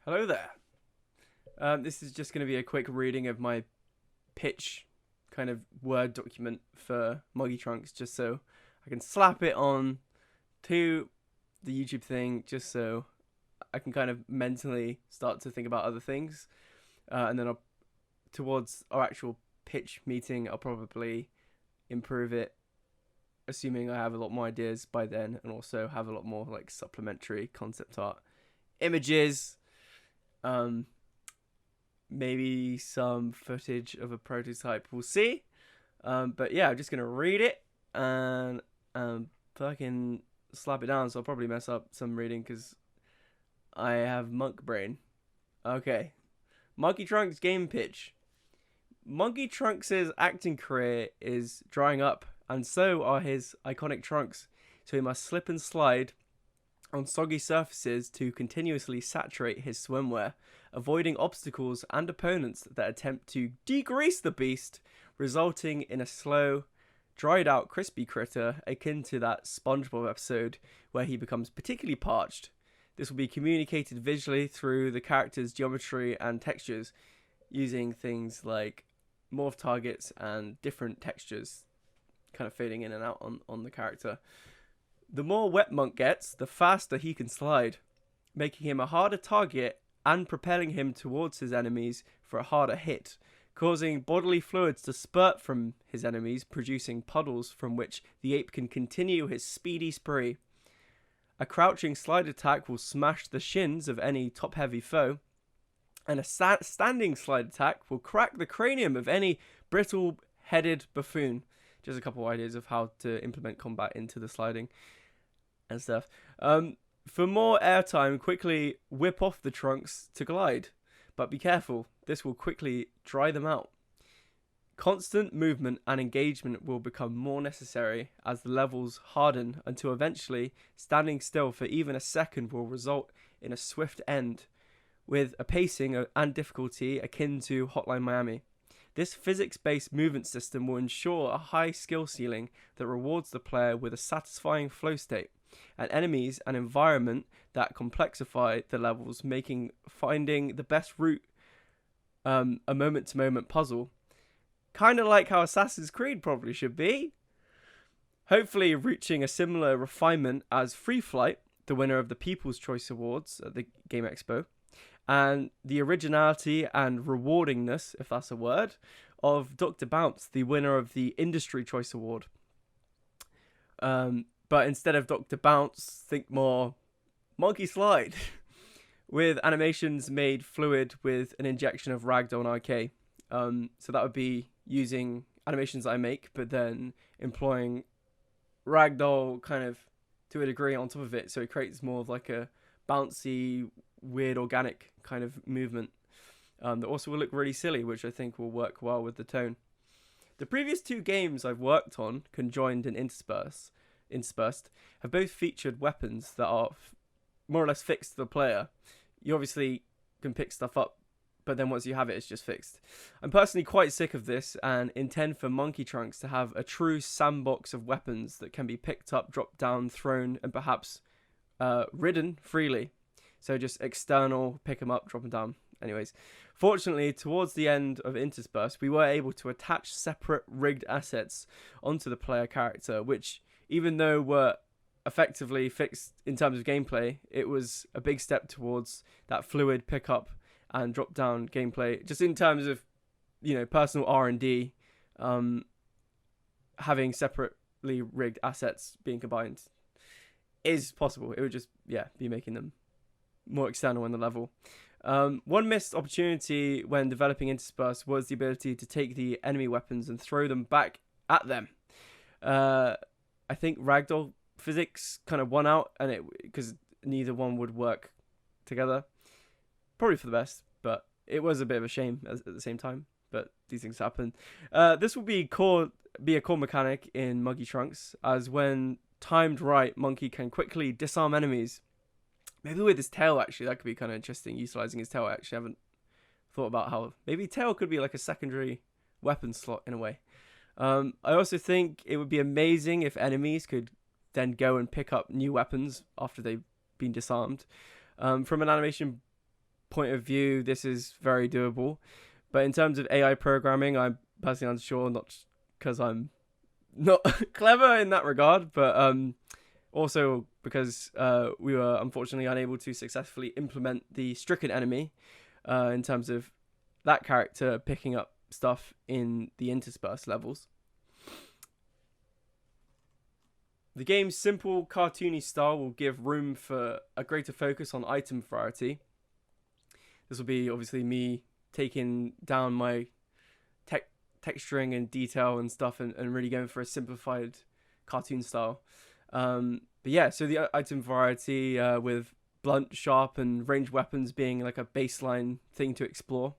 Hello there. This is just going to be a quick reading of my pitch kind of Word document for Muggy Trunks, just so I can slap it on to the YouTube thing, just so I can kind of mentally start to think about other things. And then towards our actual pitch meeting, I'll probably improve it, assuming I have a lot more ideas by then, and also have a lot more like supplementary concept art images. Maybe some footage of a prototype. We'll see. But yeah, I'm just gonna read it and fucking slap it down. So I'll probably mess up some reading because I have monk brain. Okay, Monkey Trunks game pitch. Monkey Trunks' acting career is drying up, and so are his iconic trunks. So he must slip and slide on soggy surfaces to continuously saturate his swimwear, avoiding obstacles and opponents that attempt to degrease the beast, resulting in a slow, dried out crispy critter akin to that SpongeBob episode where he becomes particularly parched. This will be communicated visually through the character's geometry and textures, using things like morph targets and different textures kind of fading in and out on the character. The more wet Monk gets, the faster he can slide, making him a harder target and propelling him towards his enemies for a harder hit, causing bodily fluids to spurt from his enemies, producing puddles from which the ape can continue his speedy spree. A crouching slide attack will smash the shins of any top-heavy foe, and a standing slide attack will crack the cranium of any brittle-headed buffoon. Just a couple of ideas of how to implement combat into the sliding and stuff. For more airtime, quickly whip off the trunks to glide, but be careful, this will quickly dry them out. Constant movement and engagement will become more necessary as the levels harden until eventually standing still for even a second will result in a swift end, with a pacing and difficulty akin to Hotline Miami. This physics-based movement system will ensure a high skill ceiling that rewards the player with a satisfying flow state, and enemies and environment that complexify the levels, making finding the best route a moment-to-moment puzzle. Kind of like how Assassin's Creed probably should be. Hopefully reaching a similar refinement as Free Flight, the winner of the People's Choice Awards at the Game Expo, and the originality and rewardingness, if that's a word, of Dr. Bounce, the winner of the Industry Choice Award. But instead of Dr. Bounce, think more Monkey Slide, with animations made fluid with an injection of Ragdoll and RK. So that would be using animations that I make, but then employing Ragdoll kind of to a degree on top of it, so it creates more of like a bouncy, weird, organic kind of movement that also will look really silly, which I think will work well with the tone. The previous two games I've worked on, Conjoined and Interspersed, have both featured weapons that are more or less fixed to the player. You obviously can pick stuff up, but then once you have it, it's just fixed. I'm personally quite sick of this and intend for Monkey Trunks to have a true sandbox of weapons that can be picked up, dropped down, thrown, and perhaps ridden freely. So just external, pick them up, drop them down. Anyways, fortunately, towards the end of Interspersed, we were able to attach separate rigged assets onto the player character, which, even though were effectively fixed in terms of gameplay, it was a big step towards that fluid pickup and drop down gameplay, just in terms of, personal R&D, having separately rigged assets being combined is possible. It would just, be making them more external in the level. One missed opportunity when developing Interspersed was the ability to take the enemy weapons and throw them back at them. I think Ragdoll physics kind of won out, and because neither one would work together. Probably for the best, but it was a bit of a shame at the same time. But these things happen. This will be a core mechanic in Monkey Trunks, as when timed right, Monkey can quickly disarm enemies. Maybe with his tail, actually, that could be kind of interesting, utilizing his tail. I actually haven't thought about how maybe tail could be like a secondary weapon slot in a way. I also think it would be amazing if enemies could then go and pick up new weapons after they've been disarmed. From an animation point of view, this is very doable. But in terms of AI programming, I'm personally unsure, not because I'm not clever in that regard, but also because we were unfortunately unable to successfully implement the stricken enemy in terms of that character picking up stuff in the interspersed levels. The game's simple, cartoony style will give room for a greater focus on item variety. This will be obviously me taking down my texturing and detail and stuff and really going for a simplified cartoon style. But yeah, so the item variety with blunt, sharp, and ranged weapons being like a baseline thing to explore.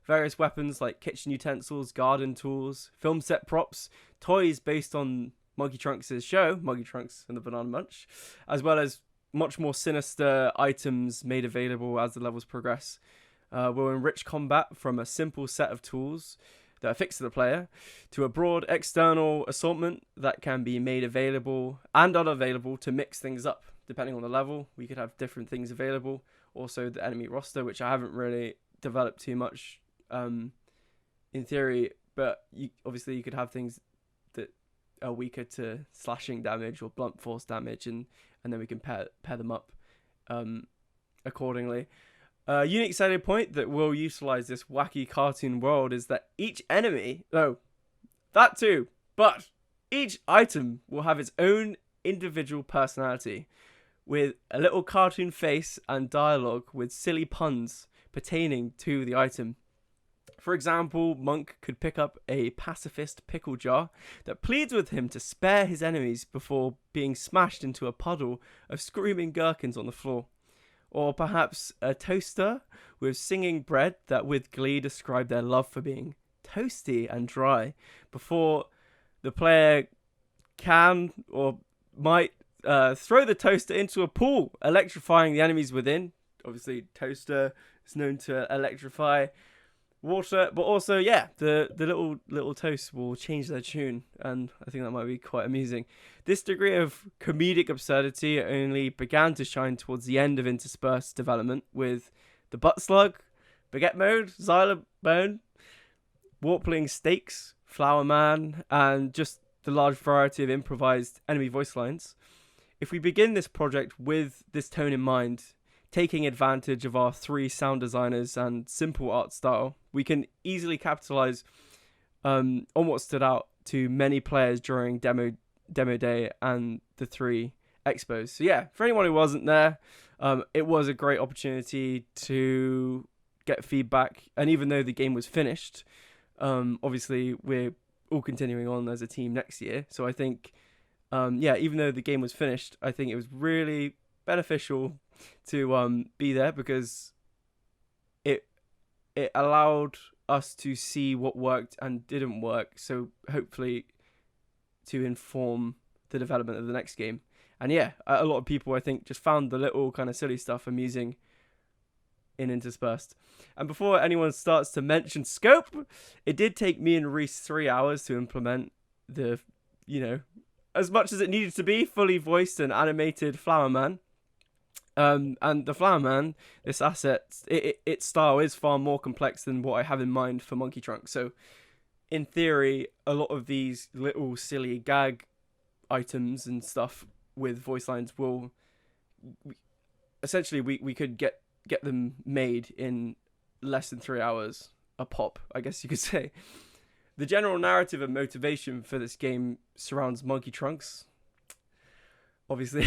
Various weapons like kitchen utensils, garden tools, film set props, toys based on Monkey Trunks' show, Monkey Trunks and the Banana Munch, as well as much more sinister items made available as the levels progress. Will enrich combat from a simple set of tools that are fixed to the player to a broad external assortment that can be made available and unavailable to mix things up. Depending on the level, we could have different things available. Also, the enemy roster, which I haven't really developed too much in theory, but obviously you could have things that are weaker to slashing damage or blunt force damage, and then we can pair them up accordingly. Unique selling point that will utilize this wacky cartoon world is that each enemy, that too, but each item will have its own individual personality with a little cartoon face and dialogue with silly puns pertaining to the item. For example, Monk could pick up a pacifist pickle jar that pleads with him to spare his enemies before being smashed into a puddle of screaming gherkins on the floor. Or perhaps a toaster with singing bread that with glee describe their love for being toasty and dry before the player can or might throw the toaster into a pool, electrifying the enemies within. Obviously, toaster is known to electrify water, but also, yeah, the little toasts will change their tune, and I think that might be quite amusing. This degree of comedic absurdity only began to shine towards the end of interspersed development with the butt slug, baguette mode, xylobone, warpling steaks, flower man, and just the large variety of improvised enemy voice lines. If we begin this project with this tone in mind, taking advantage of our 3 sound designers and simple art style, we can easily capitalize on what stood out to many players during demo day and the 3 expos. So yeah, for anyone who wasn't there, it was a great opportunity to get feedback. And even though the game was finished, obviously we're all continuing on as a team next year. So I think, even though the game was finished, I think it was really beneficial to be there because it allowed us to see what worked and didn't work, so hopefully to inform the development of the next game. And yeah, a lot of people I think just found the little kind of silly stuff amusing in interspersed. And before anyone starts to mention scope, it did take me and Reese 3 hours to implement the, as much as it needed to be, fully voiced and animated Flower Man. And the Flower Man, this asset, its style is far more complex than what I have in mind for Monkey Trunks. So, in theory, a lot of these little silly gag items and stuff with voice lines will, essentially, we could get them made in less than 3 hours a pop, I guess you could say. The general narrative and motivation for this game surrounds Monkey Trunks, obviously,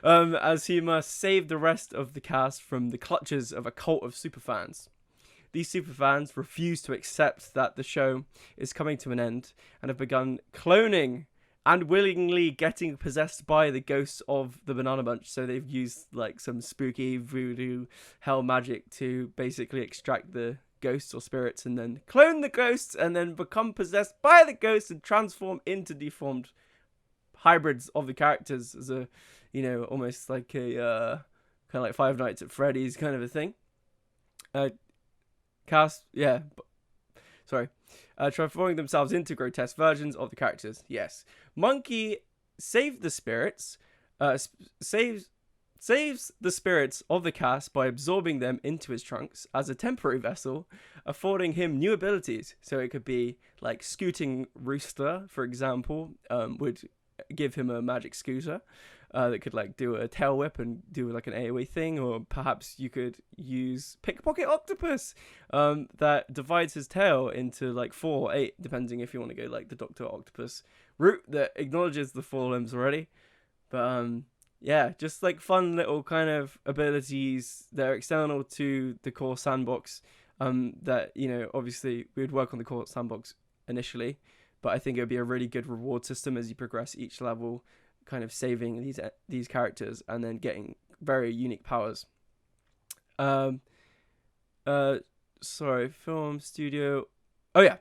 as he must save the rest of the cast from the clutches of a cult of superfans. These superfans refuse to accept that the show is coming to an end and have begun cloning and willingly getting possessed by the ghosts of the Banana Bunch. So they've used like some spooky voodoo hell magic to basically extract the ghosts or spirits and then clone the ghosts and then become possessed by the ghosts and transform into deformed hybrids of the characters as a, almost like a kind of like Five Nights at Freddy's kind of a thing. Transforming themselves into grotesque versions of the characters. Yes, Monkey saved the spirits, saves the spirits of the cast by absorbing them into his trunks as a temporary vessel, affording him new abilities. So it could be like Scooting Rooster, for example, would give him a magic scooter that could like do a tail whip and do like an AoE thing, or perhaps you could use Pickpocket Octopus that divides his tail into like 4 or 8, depending if you want to go like the Dr. Octopus route that acknowledges the 4 limbs already. But yeah, just like fun little kind of abilities that are external to the core sandbox. That, you know, obviously we would work on the core sandbox initially, but I think it would be a really good reward system as you progress each level, kind of saving these characters and then getting very unique powers. Sorry, film studio. Oh yeah,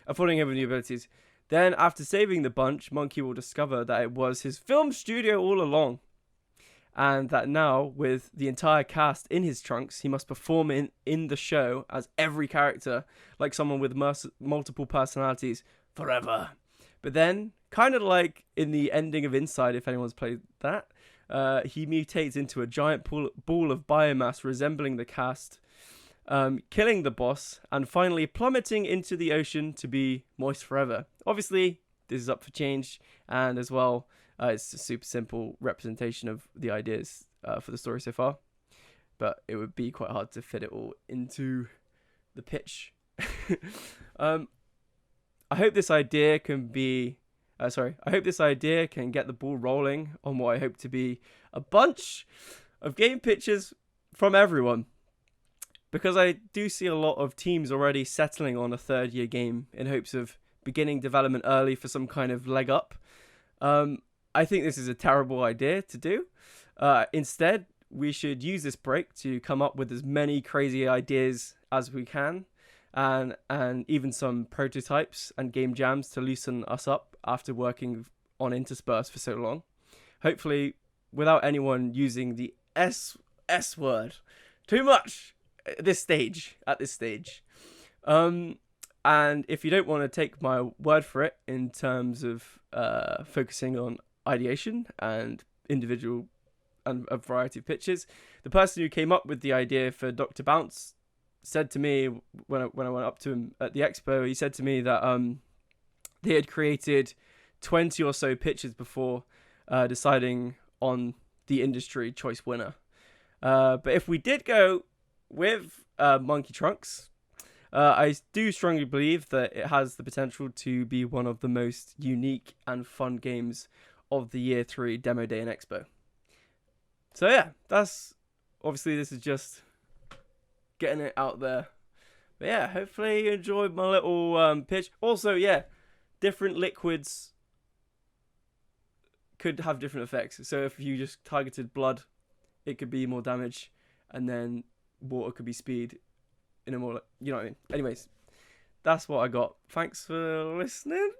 affording him with new abilities. Then, after saving the bunch, Monkey will discover that it was his film studio all along, and that now, with the entire cast in his trunks, he must perform in the show as every character, like someone with multiple personalities, forever. But then, kind of like in the ending of Inside, if anyone's played that, he mutates into a giant ball of biomass resembling the cast, killing the boss, and finally plummeting into the ocean to be moist forever. Obviously, this is up for change, and as well, it's a super simple representation of the ideas for the story so far, but it would be quite hard to fit it all into the pitch. I hope this idea can be... I hope this idea can get the ball rolling on what I hope to be a bunch of game pitches from everyone. Because I do see a lot of teams already settling on a third-year game in hopes of beginning development early for some kind of leg up. I think this is a terrible idea to do. Instead, we should use this break to come up with as many crazy ideas as we can, and even some prototypes and game jams to loosen us up after working on Intersperse for so long. Hopefully, without anyone using the S word too much at this stage. And if you don't want to take my word for it in terms of focusing on ideation and individual and a variety of pitches, the person who came up with the idea for Dr. Bounce said to me when I went up to him at the expo, he said to me that they had created 20 or so pitches before deciding on the industry choice winner. But if we did go with Monkey Trunks, I do strongly believe that it has the potential to be one of the most unique and fun games of the Year 3 Demo Day and Expo. So yeah, that's... Obviously, this is just getting it out there. But yeah, hopefully you enjoyed my little pitch. Also, yeah, different liquids could have different effects. So if you just targeted blood, it could be more damage. And then water could be speed in a more... You know what I mean? Anyways, that's what I got. Thanks for listening.